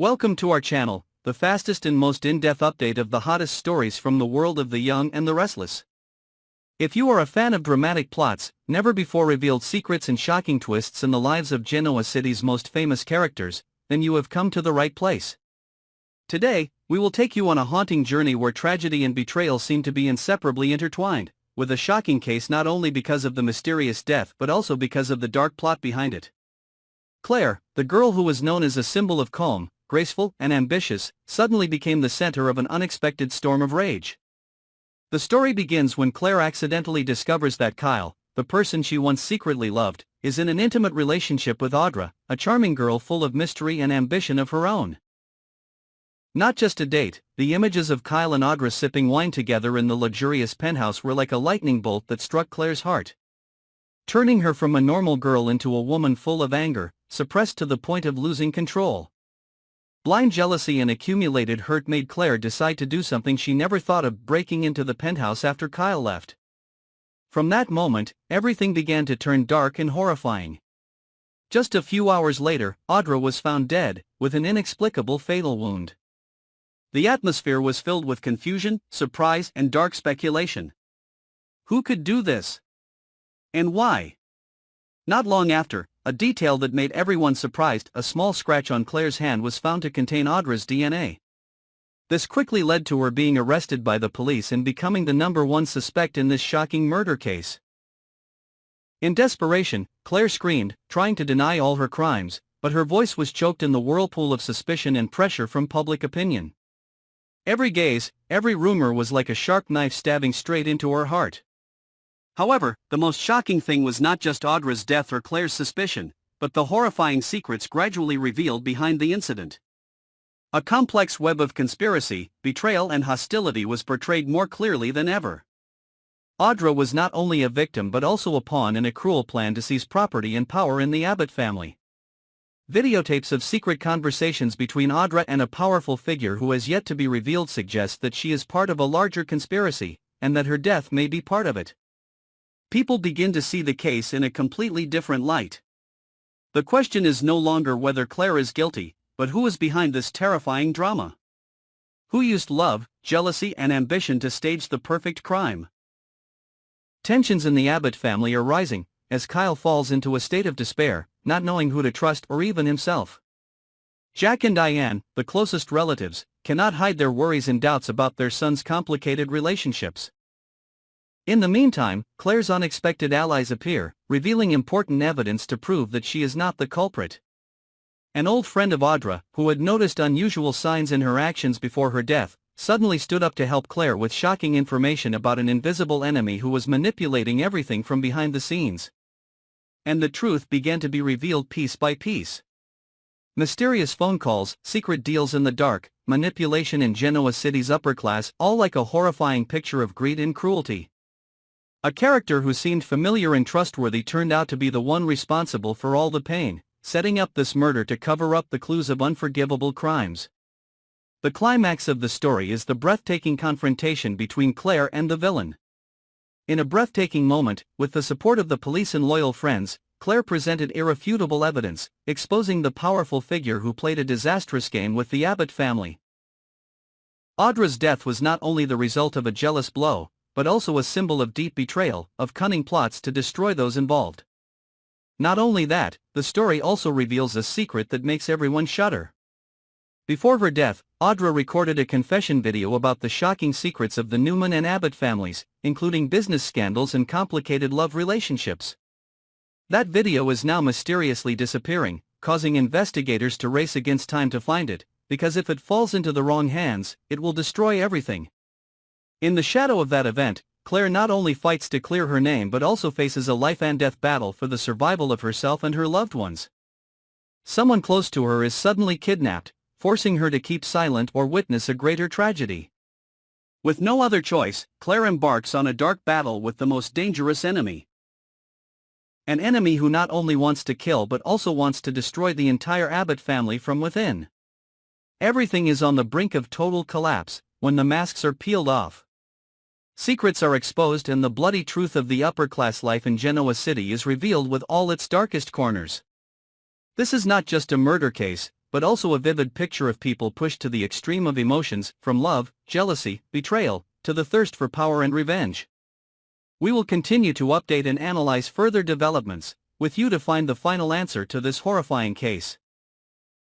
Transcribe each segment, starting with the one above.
Welcome to our channel, the fastest and most in-depth update of the hottest stories from the world of the young and the restless. If you are a fan of dramatic plots, never before revealed secrets and shocking twists in the lives of Genoa City's most famous characters, then you have come to the right place. Today, we will take you on a haunting journey where tragedy and betrayal seem to be inseparably intertwined, with a shocking case not only because of the mysterious death but also because of the dark plot behind it. Claire, the girl who was known as a symbol of calm, graceful, and ambitious, suddenly became the center of an unexpected storm of rage. The story begins when Claire accidentally discovers that Kyle, the person she once secretly loved, is in an intimate relationship with Audra, a charming girl full of mystery and ambition of her own. Not just a date, the images of Kyle and Audra sipping wine together in the luxurious penthouse were like a lightning bolt that struck Claire's heart, turning her from a normal girl into a woman full of anger, suppressed to the point of losing control. Blind jealousy and accumulated hurt made Claire decide to do something she never thought of: breaking into the penthouse after Kyle left. From that moment, everything began to turn dark and horrifying. Just a few hours later, Audra was found dead, with an inexplicable fatal wound. The atmosphere was filled with confusion, surprise, and dark speculation. Who could do this? And why? Not long after, a detail that made everyone surprised: a small scratch on Claire's hand was found to contain Audra's DNA. This quickly led to her being arrested by the police and becoming the #1 suspect in this shocking murder case. In desperation, Claire screamed, trying to deny all her crimes, but her voice was choked in the whirlpool of suspicion and pressure from public opinion. Every gaze, every rumor was like a sharp knife stabbing straight into her heart. However, the most shocking thing was not just Audra's death or Claire's suspicion, but the horrifying secrets gradually revealed behind the incident. A complex web of conspiracy, betrayal, and hostility was portrayed more clearly than ever. Audra was not only a victim but also a pawn in a cruel plan to seize property and power in the Abbott family. Videotapes of secret conversations between Audra and a powerful figure who has yet to be revealed suggest that she is part of a larger conspiracy, and that her death may be part of it. People begin to see the case in a completely different light. The question is no longer whether Claire is guilty, but who is behind this terrifying drama? Who used love, jealousy, and ambition to stage the perfect crime? Tensions in the Abbott family are rising, as Kyle falls into a state of despair, not knowing who to trust or even himself. Jack and Diane, the closest relatives, cannot hide their worries and doubts about their son's complicated relationships. In the meantime, Claire's unexpected allies appear, revealing important evidence to prove that she is not the culprit. An old friend of Audra, who had noticed unusual signs in her actions before her death, suddenly stood up to help Claire with shocking information about an invisible enemy who was manipulating everything from behind the scenes. And the truth began to be revealed piece by piece. Mysterious phone calls, secret deals in the dark, manipulation in Genoa City's upper class, all like a horrifying picture of greed and cruelty. A character who seemed familiar and trustworthy turned out to be the one responsible for all the pain, setting up this murder to cover up the clues of unforgivable crimes. The climax of the story is the breathtaking confrontation between Claire and the villain. In a breathtaking moment, with the support of the police and loyal friends, Claire presented irrefutable evidence, exposing the powerful figure who played a disastrous game with the Abbott family. Audra's death was not only the result of a jealous blow, but also a symbol of deep betrayal, of cunning plots to destroy those involved. Not only that, the story also reveals a secret that makes everyone shudder. Before her death, Audra recorded a confession video about the shocking secrets of the Newman and Abbott families, including business scandals and complicated love relationships. That video is now mysteriously disappearing, causing investigators to race against time to find it, because if it falls into the wrong hands, it will destroy everything. In the shadow of that event, Claire not only fights to clear her name but also faces a life-and-death battle for the survival of herself and her loved ones. Someone close to her is suddenly kidnapped, forcing her to keep silent or witness a greater tragedy. With no other choice, Claire embarks on a dark battle with the most dangerous enemy. An enemy who not only wants to kill but also wants to destroy the entire Abbott family from within. Everything is on the brink of total collapse when the masks are peeled off. Secrets are exposed and the bloody truth of the upper-class life in Genoa City is revealed with all its darkest corners. This is not just a murder case, but also a vivid picture of people pushed to the extreme of emotions, from love, jealousy, betrayal, to the thirst for power and revenge. We will continue to update and analyze further developments, with you to find the final answer to this horrifying case.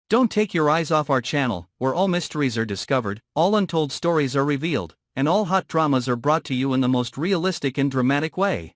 Don't take your eyes off our channel, where all mysteries are discovered, all untold stories are revealed, and all hot dramas are brought to you in the most realistic and dramatic way.